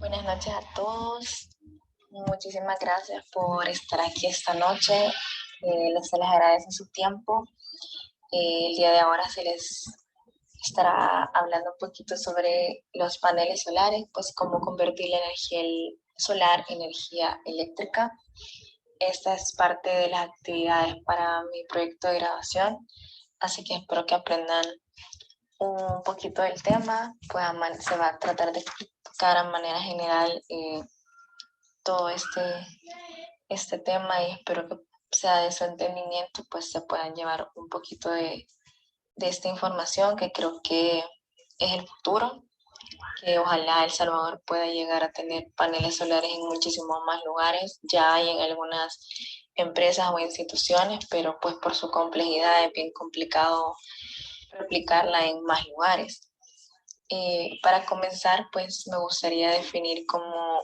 Buenas noches a todos. Muchísimas gracias por estar aquí esta noche. Se les agradece su tiempo. El día de ahora se les estará hablando un poquito sobre los paneles solares, pues cómo convertir la energía solar en energía eléctrica. Esta es parte de las actividades para mi proyecto de graduación, así que espero que aprendan un poquito del tema. Pues se va a tratar de explicar a manera general todo este tema, y espero que sea de su entendimiento, pues se puedan llevar un poquito de esta información, que creo que es el futuro, que ojalá El Salvador pueda llegar a tener paneles solares en muchísimos más lugares. Ya hay en algunas empresas o instituciones, pero pues por su complejidad es bien complicado replicarla en más lugares. Para comenzar, pues me gustaría definir como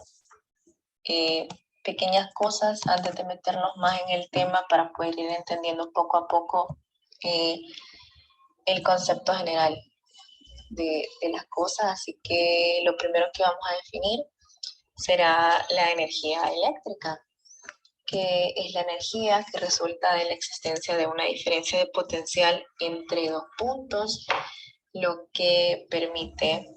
pequeñas cosas antes de meternos más en el tema, para poder ir entendiendo poco a poco eh, el concepto general de las cosas. Así que lo primero que vamos a definir será la energía eléctrica, que es la energía que resulta de la existencia de una diferencia de potencial entre dos puntos, lo que permite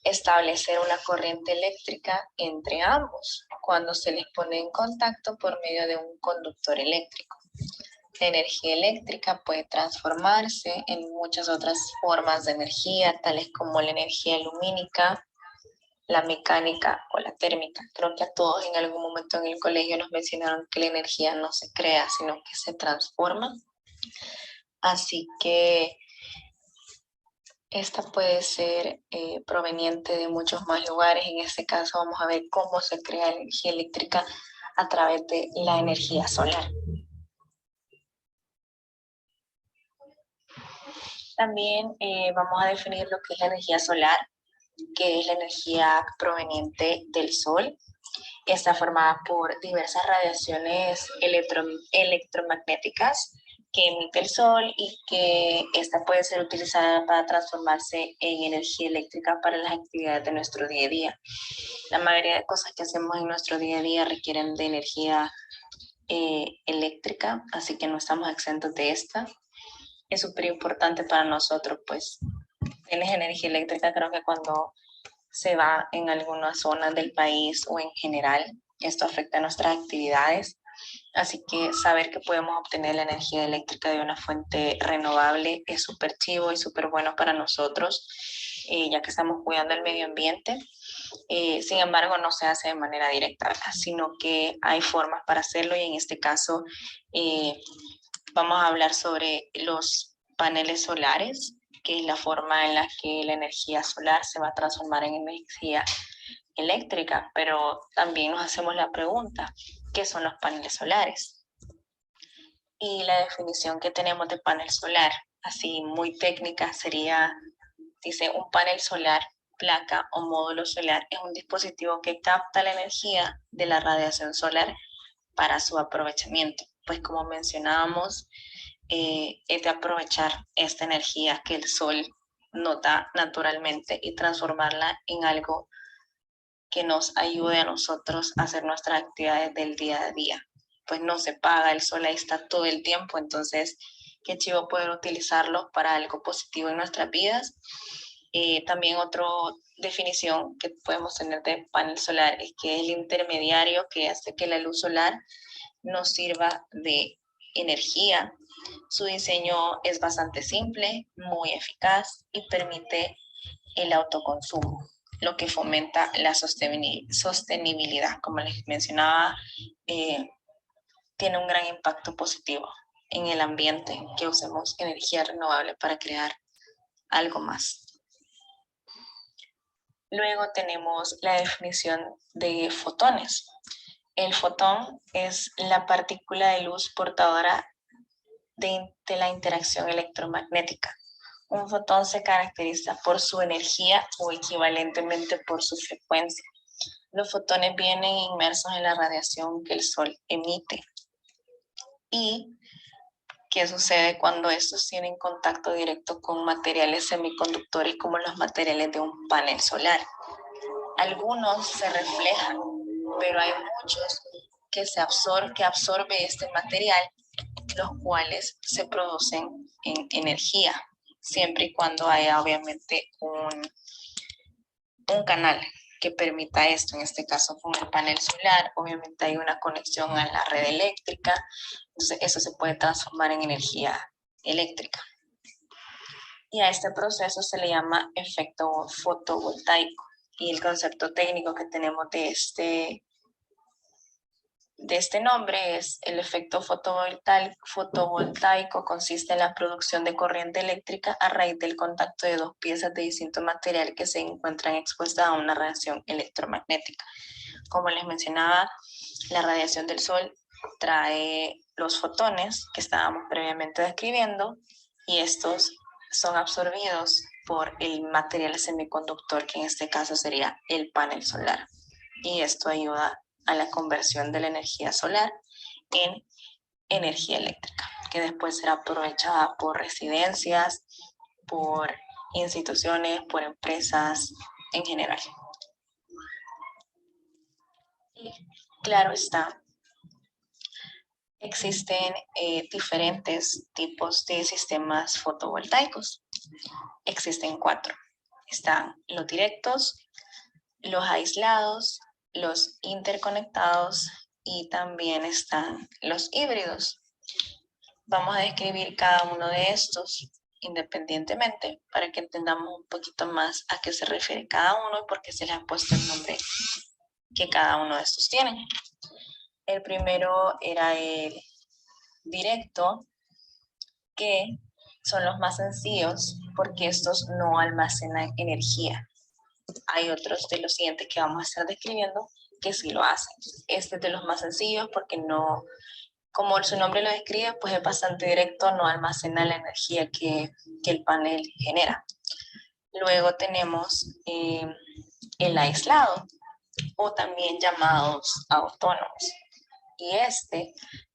establecer una corriente eléctrica entre ambos cuando se les pone en contacto por medio de un conductor eléctrico. La energía eléctrica puede transformarse en muchas otras formas de energía, tales como la energía lumínica, la mecánica o la térmica. Creo que a todos en algún momento en el colegio nos mencionaron que la energía no se crea, sino que se transforma. Así que esta puede ser proveniente de muchos más lugares. En este caso vamos a ver cómo se crea la energía eléctrica a través de la energía solar. También vamos a definir lo que es la energía solar, que es la energía proveniente del sol. Está formada por diversas radiaciones electromagnéticas que emite el sol, y que esta puede ser utilizada para transformarse en energía eléctrica para las actividades de nuestro día a día. La mayoría de cosas que hacemos en nuestro día a día requieren de energía eléctrica, así que no estamos exentos de esta. Es súper importante para nosotros, pues tienes energía eléctrica. Creo que cuando se va en algunas zonas del país o en general, esto afecta nuestras actividades. Así que saber que podemos obtener la energía eléctrica de una fuente renovable es súper chivo y súper bueno para nosotros, ya que estamos cuidando el medio ambiente. Sin embargo, no se hace de manera directa, sino que hay formas para hacerlo, y en este caso vamos a hablar sobre los paneles solares, que es la forma en la que la energía solar se va a transformar en energía eléctrica. Pero también nos hacemos la pregunta, ¿qué son los paneles solares? Y la definición que tenemos de panel solar, así muy técnica, sería, dice, un panel solar, placa o módulo solar es un dispositivo que capta la energía de la radiación solar para su aprovechamiento. Pues como mencionábamos, es de aprovechar esta energía que el sol nos da naturalmente y transformarla en algo que nos ayude a nosotros a hacer nuestras actividades del día a día. Pues no se paga, el sol ahí está todo el tiempo, entonces qué chivo poder utilizarlo para algo positivo en nuestras vidas. También otra definición que podemos tener de panel solar es que es el intermediario que hace que la luz solar nos sirva de energía. Su diseño es bastante simple, muy eficaz y permite el autoconsumo, lo que fomenta la sostenibilidad. Como les mencionaba, tiene un gran impacto positivo en el ambiente que usemos energía renovable para crear algo más. Luego tenemos la definición de fotones. El fotón es la partícula de luz portadora de la interacción electromagnética. Un fotón se caracteriza por su energía o equivalentemente por su frecuencia. Los fotones vienen inmersos en la radiación que el Sol emite. ¿Y qué sucede cuando estos tienen contacto directo con materiales semiconductores como los materiales de un panel solar? Algunos se reflejan, pero hay muchos que absorbe este material, los cuales se producen en energía, siempre y cuando haya obviamente un canal que permita esto, en este caso con el panel solar, obviamente hay una conexión a la red eléctrica, entonces eso se puede transformar en energía eléctrica. Y a este proceso se le llama efecto fotovoltaico. Y el concepto técnico que tenemos de este nombre es el efecto fotovoltaico consiste en la producción de corriente eléctrica a raíz del contacto de dos piezas de distinto material que se encuentran expuestas a una radiación electromagnética. Como les mencionaba, la radiación del sol trae los fotones que estábamos previamente describiendo y estos son absorbidos por el material semiconductor, que en este caso sería el panel solar. Y esto ayuda a la conversión de la energía solar en energía eléctrica, que después será aprovechada por residencias, por instituciones, por empresas en general. Y claro está, existen diferentes tipos de sistemas fotovoltaicos. Existen 4. Están los directos, los aislados, los interconectados y también están los híbridos. Vamos a describir cada uno de estos independientemente para que entendamos un poquito más a qué se refiere cada uno y por qué se les ha puesto el nombre que cada uno de estos tiene. El primero era el directo, que son los más sencillos porque estos no almacenan energía. Hay otros de los siguientes que vamos a estar describiendo que sí lo hacen. Este es de los más sencillos porque no, como su nombre lo describe, pues es bastante directo, no almacena la energía que el panel genera. Luego tenemos el aislado, o también llamados autónomos. Y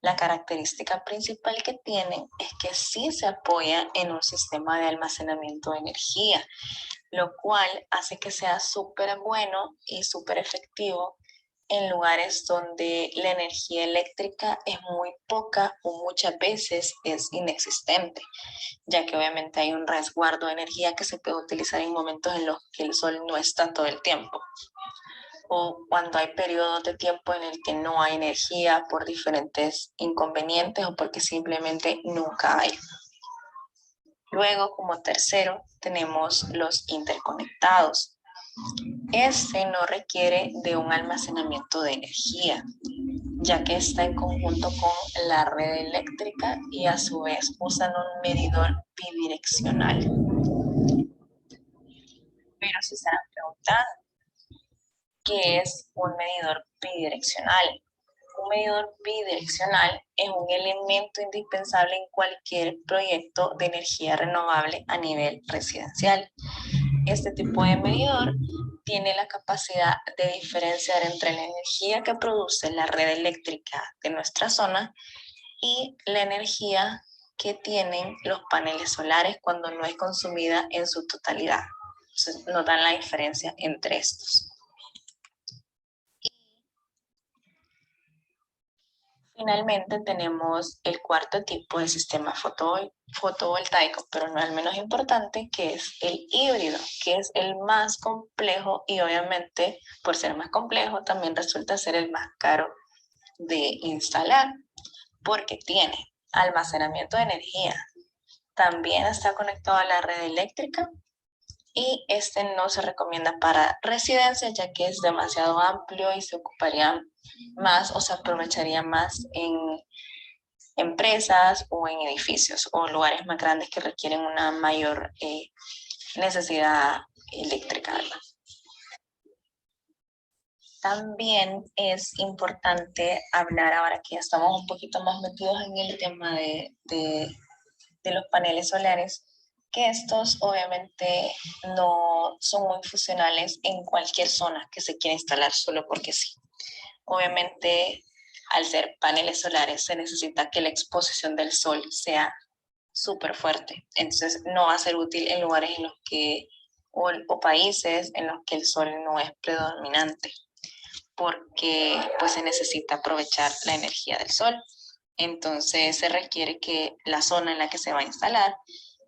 la característica principal que tienen es que sí se apoya en un sistema de almacenamiento de energía, lo cual hace que sea súper bueno y súper efectivo en lugares donde la energía eléctrica es muy poca o muchas veces es inexistente, ya que obviamente hay un resguardo de energía que se puede utilizar en momentos en los que el sol no está todo el tiempo, o cuando hay periodos de tiempo en el que no hay energía por diferentes inconvenientes o porque simplemente nunca hay. Luego, como tercero, tenemos los interconectados. Este no requiere de un almacenamiento de energía, ya que está en conjunto con la red eléctrica y a su vez usan un medidor bidireccional. Pero se estarán preguntando, ¿qué es un medidor bidireccional? Un medidor bidireccional es un elemento indispensable en cualquier proyecto de energía renovable a nivel residencial. Este tipo de medidor tiene la capacidad de diferenciar entre la energía que produce la red eléctrica de nuestra zona y la energía que tienen los paneles solares cuando no es consumida en su totalidad. Entonces, nos dan la diferencia entre estos. Finalmente tenemos el cuarto tipo de sistema fotovoltaico, pero no el menos importante, que es el híbrido, que es el más complejo y obviamente por ser más complejo también resulta ser el más caro de instalar, porque tiene almacenamiento de energía, también está conectado a la red eléctrica y este no se recomienda para residencias ya que es demasiado amplio y se ocuparía más o se aprovecharía más en empresas o en edificios o lugares más grandes que requieren una mayor necesidad eléctrica, ¿verdad? También es importante hablar ahora que ya estamos un poquito más metidos en el tema de los paneles solares, que estos obviamente no son muy funcionales en cualquier zona que se quiera instalar solo porque sí. Obviamente, al ser paneles solares, se necesita que la exposición del sol sea súper fuerte. Entonces, no va a ser útil en lugares en los que o países en los que el sol no es predominante, porque pues se necesita aprovechar la energía del sol. Entonces se requiere que la zona en la que se va a instalar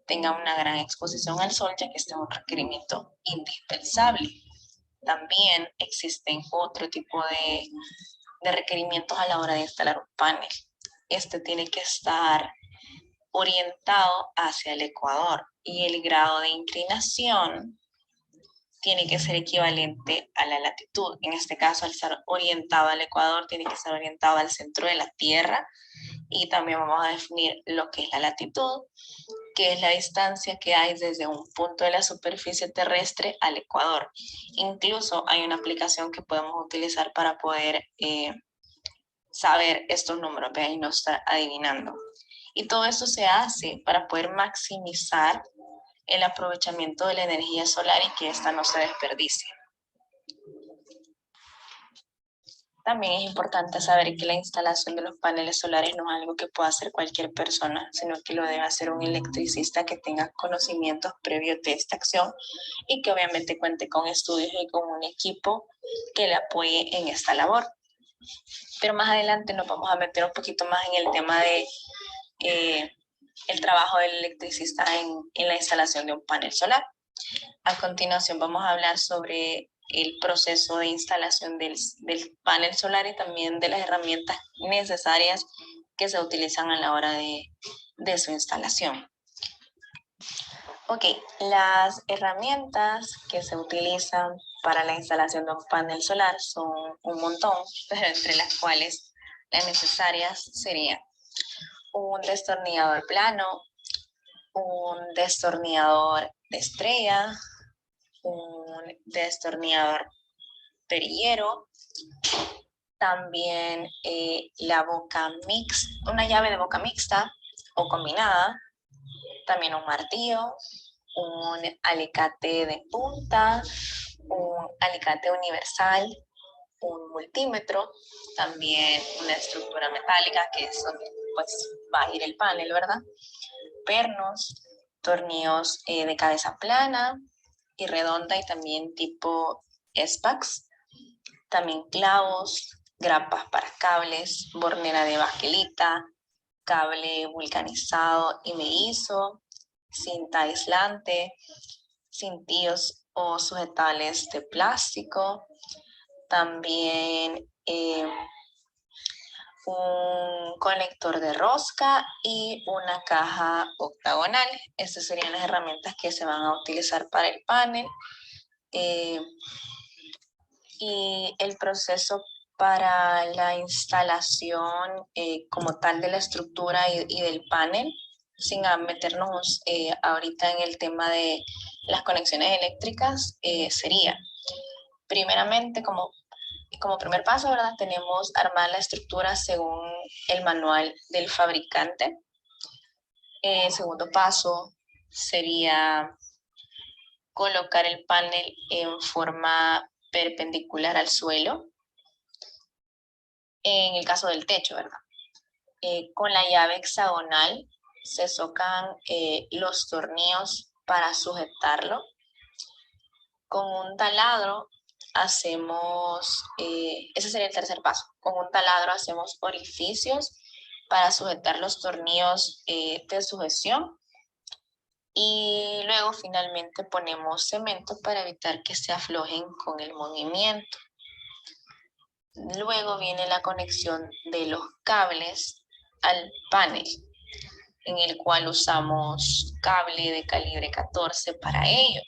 tenga una gran exposición al sol, ya que este es un requerimiento indispensable. También existen otro tipo de requerimientos a la hora de instalar un panel. Este tiene que estar orientado hacia el ecuador y el grado de inclinación tiene que ser equivalente a la latitud. En este caso, al estar orientado al ecuador, tiene que estar orientado al centro de la Tierra. Y también vamos a definir lo que es la latitud, que es la distancia que hay desde un punto de la superficie terrestre al ecuador. Incluso hay una aplicación que podemos utilizar para poder saber estos números, y no estar adivinando. Y todo esto se hace para poder maximizar el aprovechamiento de la energía solar y que ésta no se desperdicie. También es importante saber que la instalación de los paneles solares no es algo que pueda hacer cualquier persona, sino que lo debe hacer un electricista que tenga conocimientos previos de esta acción y que obviamente cuente con estudios y con un equipo que le apoye en esta labor. Pero más adelante nos vamos a meter un poquito más en el tema de el trabajo del electricista en la instalación de un panel solar. A continuación vamos a hablar sobre el proceso de instalación del panel solar y también de las herramientas necesarias que se utilizan a la hora de su instalación. Ok, las herramientas que se utilizan para la instalación de un panel solar son un montón, pero entre las cuales las necesarias serían un destornillador plano, un destornillador de estrella, un destornillador perillero, también la boca mixta, una llave de boca mixta o combinada, también un martillo, un alicate de punta, un alicate universal, un multímetro, también una estructura metálica que es donde pues va a ir el panel, ¿verdad? Pernos, tornillos de cabeza plana y redonda y también tipo SPAX, también clavos, grapas para cables, bornera de baquelita, cable vulcanizado y mellizo, cinta aislante, cintillos o sujetales de plástico, también un conector de rosca y una caja octagonal. Estas serían las herramientas que se van a utilizar para el panel. Y el proceso para la instalación como tal de la estructura y del panel, sin meternos ahorita en el tema de las conexiones eléctricas, sería primeramente como primer paso, ¿verdad? Tenemos armar la estructura según el manual del fabricante. Segundo paso sería colocar el panel en forma perpendicular al suelo. En el caso del techo, ¿verdad? Con la llave hexagonal se socan los tornillos para sujetarlo. Con un taladro hacemos, ese sería el tercer paso, con un taladro hacemos orificios para sujetar los tornillos de sujeción y luego finalmente ponemos cemento para evitar que se aflojen con el movimiento. Luego viene la conexión de los cables al panel, en el cual usamos cable de calibre 14 para ello.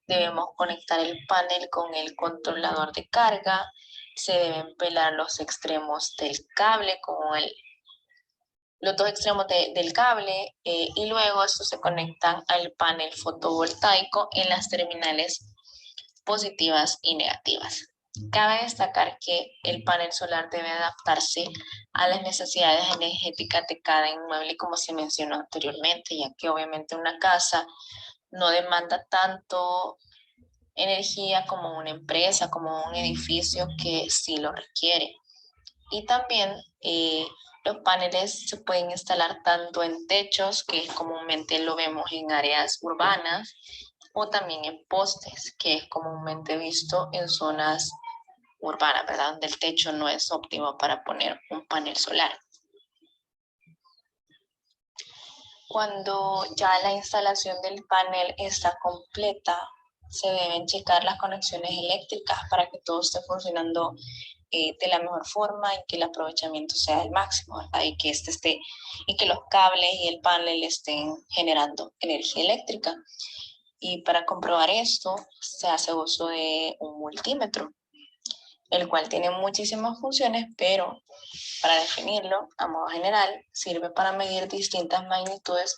Debemos conectar el panel con el controlador de carga, se deben pelar los extremos del cable con los dos extremos del cable y luego estos se conectan al panel fotovoltaico en las terminales positivas y negativas. Cabe destacar que el panel solar debe adaptarse a las necesidades energéticas de cada inmueble, como se mencionó anteriormente, ya que obviamente una casa no demanda tanto energía como una empresa, como un edificio que sí lo requiere. Y también los paneles se pueden instalar tanto en techos, que comúnmente lo vemos en áreas urbanas, o también en postes, que es comúnmente visto en zonas urbanas, ¿verdad? Donde el techo no es óptimo para poner un panel solar. Cuando ya la instalación del panel está completa, se deben checar las conexiones eléctricas para que todo esté funcionando de la mejor forma y que el aprovechamiento sea el máximo, ¿verdad? Y que los cables y el panel estén generando energía eléctrica. Y para comprobar esto, se hace uso de un multímetro, el cual tiene muchísimas funciones, pero para definirlo, a modo general, sirve para medir distintas magnitudes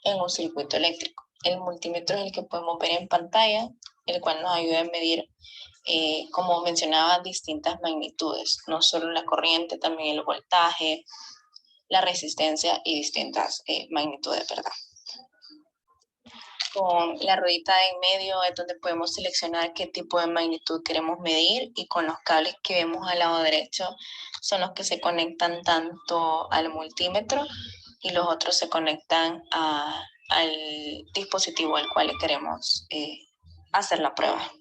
en un circuito eléctrico. El multímetro es el que podemos ver en pantalla, el cual nos ayuda a medir, como mencionaba, distintas magnitudes, no solo la corriente, también el voltaje, la resistencia y distintas magnitudes, ¿verdad? Con la ruedita de en medio es donde podemos seleccionar qué tipo de magnitud queremos medir, y con los cables que vemos al lado derecho son los que se conectan tanto al multímetro y los otros se conectan al dispositivo al cual le queremos hacer la prueba.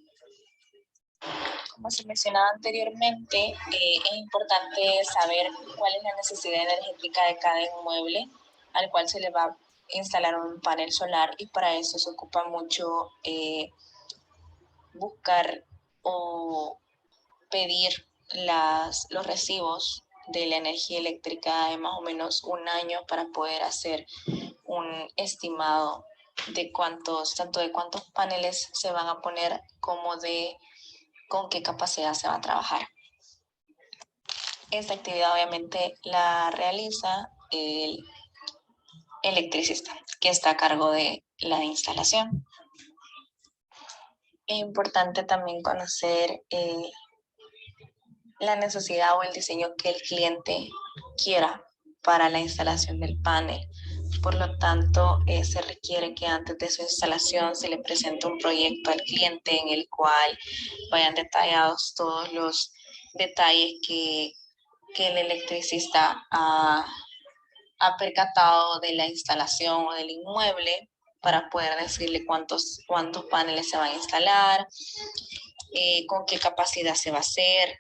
Como se mencionaba anteriormente, es importante saber cuál es la necesidad energética de cada inmueble al cual se le va a instalar un panel solar, y para eso se ocupa mucho buscar o pedir los recibos de la energía eléctrica de más o menos un año para poder hacer un estimado de tanto de cuántos paneles se van a poner como de con qué capacidad se va a trabajar. Esta actividad obviamente la realiza el electricista, que está a cargo de la instalación. Es importante también conocer la necesidad o el diseño que el cliente quiera para la instalación del panel. Por lo tanto, se requiere que antes de su instalación se le presente un proyecto al cliente en el cual vayan detallados todos los detalles que el electricista ha percatado de la instalación o del inmueble, para poder decirle cuántos paneles se van a instalar, con qué capacidad se va a hacer,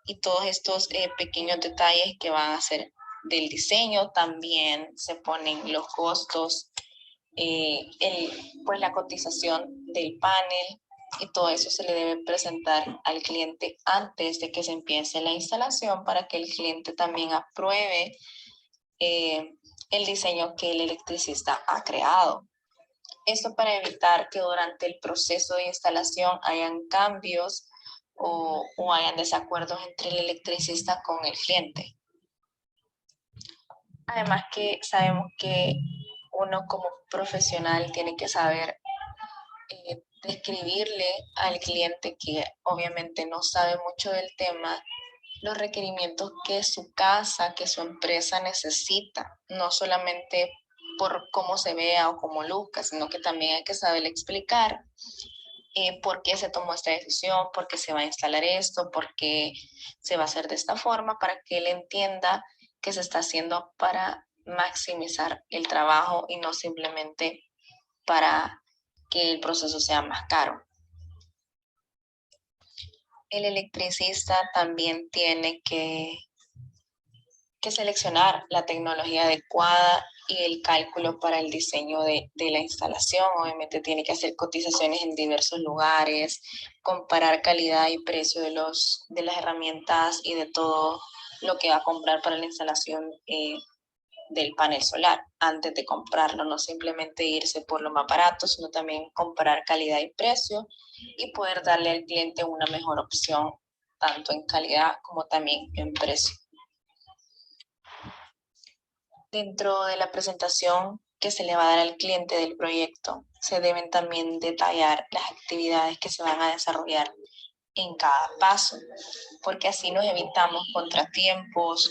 y todos estos pequeños detalles que van a hacer del diseño. También se ponen los costos, pues la cotización del panel, y todo eso se le debe presentar al cliente antes de que se empiece la instalación, para que el cliente también apruebe el diseño que el electricista ha creado. Esto para evitar que durante el proceso de instalación hayan cambios o hayan desacuerdos entre el electricista con el cliente. Además que sabemos que uno como profesional tiene que saber describirle al cliente, que obviamente no sabe mucho del tema, los requerimientos que su casa, que su empresa necesita, no solamente por cómo se vea o cómo luzca, sino que también hay que saber explicar por qué se tomó esta decisión, por qué se va a instalar esto, por qué se va a hacer de esta forma, para que él entienda que se está haciendo para maximizar el trabajo y no simplemente para que el proceso sea más caro. El electricista también tiene que seleccionar la tecnología adecuada y el cálculo para el diseño de la instalación. Obviamente tiene que hacer cotizaciones en diversos lugares, comparar calidad y precio de las herramientas y de todo lo que va a comprar para la instalación del panel solar antes de comprarlo. No simplemente irse por lo más barato, sino también comparar calidad y precio, y poder darle al cliente una mejor opción, tanto en calidad como también en precio. Dentro de la presentación que se le va a dar al cliente del proyecto, se deben también detallar las actividades que se van a desarrollar en cada paso, porque así nos evitamos contratiempos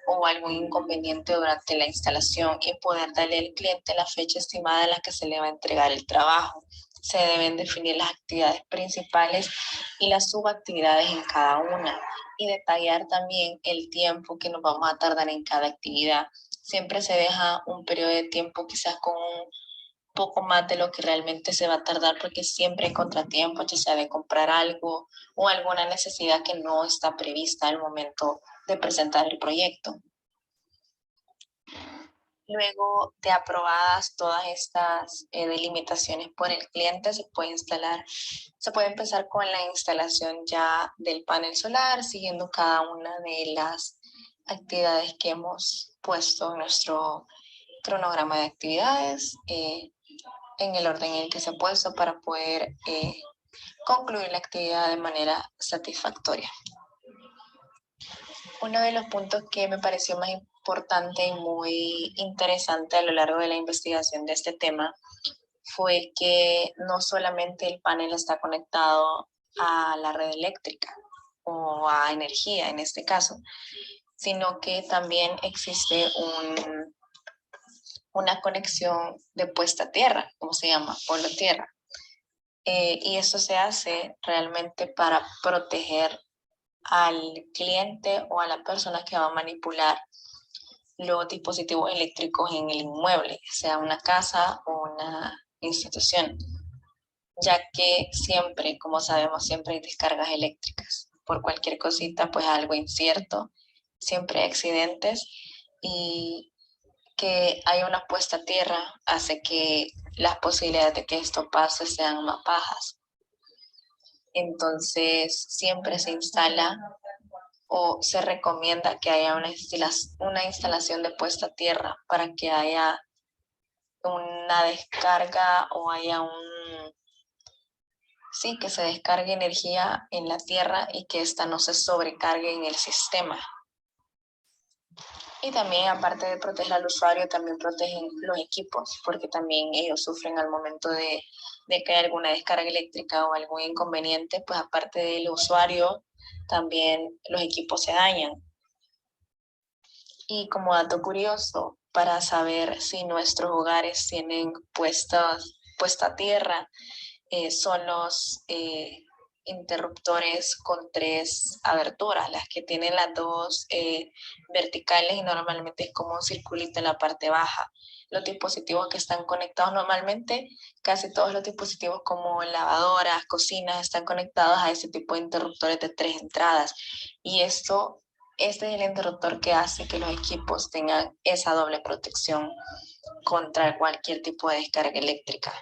o algún inconveniente durante la instalación, y poder darle al cliente la fecha estimada en la que se le va a entregar el trabajo. Se deben definir las actividades principales y las subactividades en cada una, y detallar también el tiempo que nos vamos a tardar en cada actividad. Siempre se deja un periodo de tiempo, quizás con poco más de lo que realmente se va a tardar, porque siempre hay contratiempos, ya sea de comprar algo o alguna necesidad que no está prevista al momento de presentar el proyecto. Luego de aprobadas todas estas delimitaciones por el cliente, se puede empezar con la instalación ya del panel solar, siguiendo cada una de las actividades que hemos puesto en nuestro cronograma de actividades, en el orden en el que se ha puesto para poder concluir la actividad de manera satisfactoria. Uno de los puntos que me pareció más importante y muy interesante a lo largo de la investigación de este tema fue que no solamente el panel está conectado a la red eléctrica o a energía en este caso, sino que también existe una conexión de puesta a tierra, como se llama, polo tierra. Y eso se hace realmente para proteger al cliente o a la persona que va a manipular los dispositivos eléctricos en el inmueble, sea una casa o una institución, ya que siempre, como sabemos, siempre hay descargas eléctricas. Por cualquier cosita, pues algo incierto, siempre hay accidentes y que haya una puesta a tierra hace que las posibilidades de que esto pase sean más bajas. Entonces, siempre se instala o se recomienda que haya una instalación de puesta a tierra para que haya una descarga o haya sí, que se descargue energía en la tierra y que ésta no se sobrecargue en el sistema. Y también, aparte de proteger al usuario, también protegen los equipos, porque también ellos sufren al momento de que hay alguna descarga eléctrica o algún inconveniente, pues aparte del usuario, también los equipos se dañan. Y como dato curioso, para saber si nuestros hogares tienen puesta a tierra, son los interruptores con 3 aberturas, las que tienen las 2 verticales y normalmente es como un circulito en la parte baja. Los dispositivos que están conectados normalmente, casi todos los dispositivos como lavadoras, cocinas, están conectados a ese tipo de interruptores de 3 entradas. Y este es el interruptor que hace que los equipos tengan esa doble protección contra cualquier tipo de descarga eléctrica.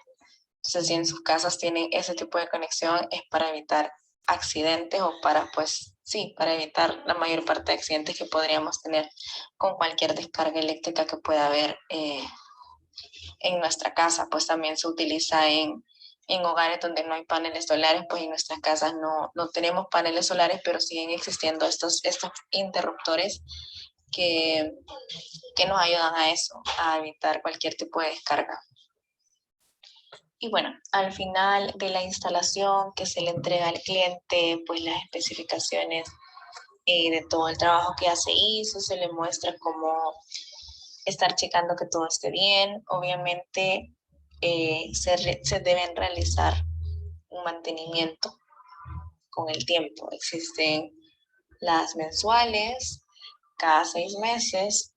Entonces, si en sus casas tienen ese tipo de conexión, es para evitar accidentes o para, pues, sí, para evitar la mayor parte de accidentes que podríamos tener con cualquier descarga eléctrica que pueda haber en nuestra casa. Pues también se utiliza en hogares donde no hay paneles solares, pues en nuestras casas no tenemos paneles solares, pero siguen existiendo estos interruptores que nos ayudan a eso, a evitar cualquier tipo de descarga. Y bueno, al final de la instalación que se le entrega al cliente, pues las especificaciones de todo el trabajo que ya se hizo, se le muestra cómo estar checando que todo esté bien. Obviamente se deben realizar un mantenimiento con el tiempo. Existen las mensuales, cada 6 meses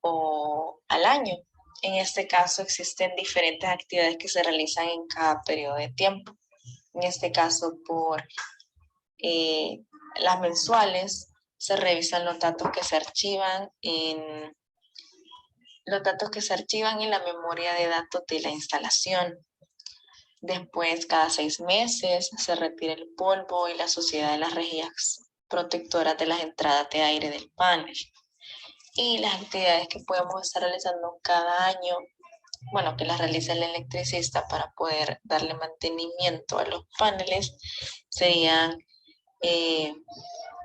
o al año. En este caso existen diferentes actividades que se realizan en cada periodo de tiempo. En este caso, por las mensuales, se revisan los datos que se archivan en la memoria de datos de la instalación. Después, cada 6 meses, se retira el polvo y la suciedad de las rejillas protectoras de las entradas de aire del panel. Y las actividades que podemos estar realizando cada año, bueno, que las realiza el electricista para poder darle mantenimiento a los paneles, serían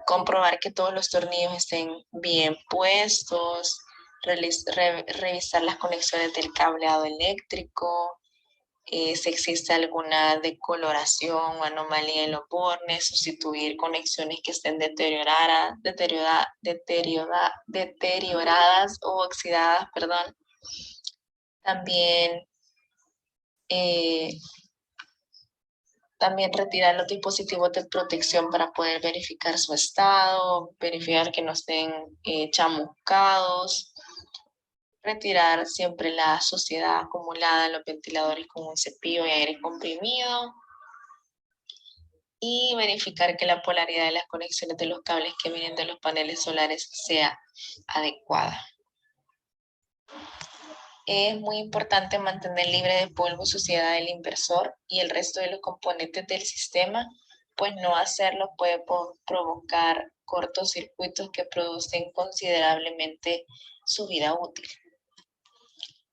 comprobar que todos los tornillos estén bien puestos, revisar las conexiones del cableado eléctrico, si existe alguna decoloración o anomalía en los bornes, sustituir conexiones que estén deterioradas o oxidadas, perdón. También retirar los dispositivos de protección para poder verificar su estado, verificar que no estén chamuscados. Retirar siempre la suciedad acumulada en los ventiladores con un cepillo y aire comprimido. Y verificar que la polaridad de las conexiones de los cables que vienen de los paneles solares sea adecuada. Es muy importante mantener libre de polvo y suciedad el inversor y el resto de los componentes del sistema, pues no hacerlo puede provocar cortocircuitos que producen considerablemente su vida útil.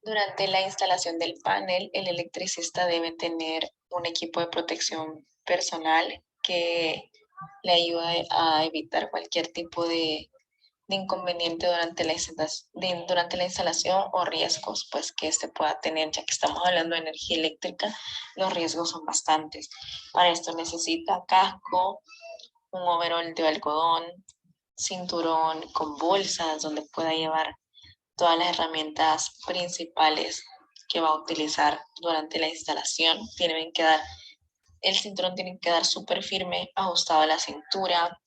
Durante la instalación del panel, el electricista debe tener un equipo de protección personal que le ayude a evitar cualquier tipo de inconveniente durante la instalación o riesgos pues que este pueda tener, ya que estamos hablando de energía eléctrica, los riesgos son bastantes. Para esto necesita casco, un overol de algodón, cinturón con bolsas donde pueda llevar todas las herramientas principales que va a utilizar durante la instalación. El cinturón tiene que dar súper firme, ajustado a la cintura.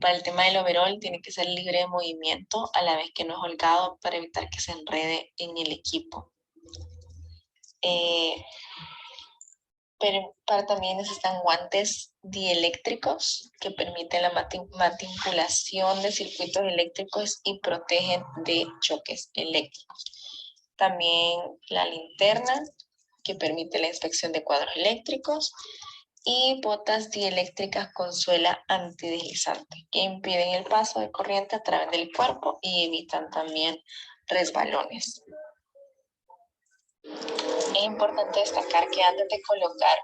Para el tema del overall tiene que ser libre de movimiento a la vez que no es holgado para evitar que se enrede en el equipo. Pero también necesitan guantes dieléctricos que permiten la manipulación de circuitos eléctricos y protegen de choques eléctricos. También la linterna que permite la inspección de cuadros eléctricos y botas dieléctricas con suela antideslizante que impiden el paso de corriente a través del cuerpo y evitan también resbalones. Es importante destacar que antes de colocar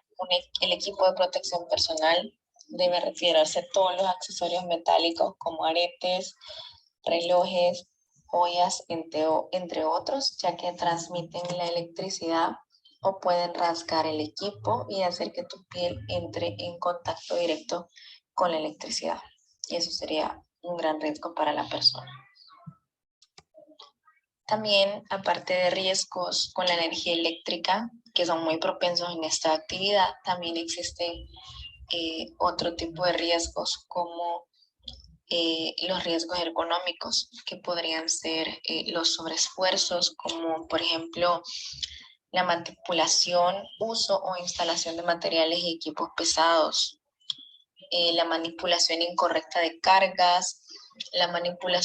el equipo de protección personal debe retirarse todos los accesorios metálicos como aretes, relojes, joyas, entre otros, ya que transmiten la electricidad o pueden rasgar el equipo y hacer que tu piel entre en contacto directo con la electricidad. Y eso sería un gran riesgo para la persona. También, aparte de riesgos con la energía eléctrica, que son muy propensos en esta actividad, también existen otro tipo de riesgos como los riesgos ergonómicos, que podrían ser los sobreesfuerzos, como por ejemplo la manipulación, uso o instalación de materiales y equipos pesados, la manipulación incorrecta de cargas, la manipulación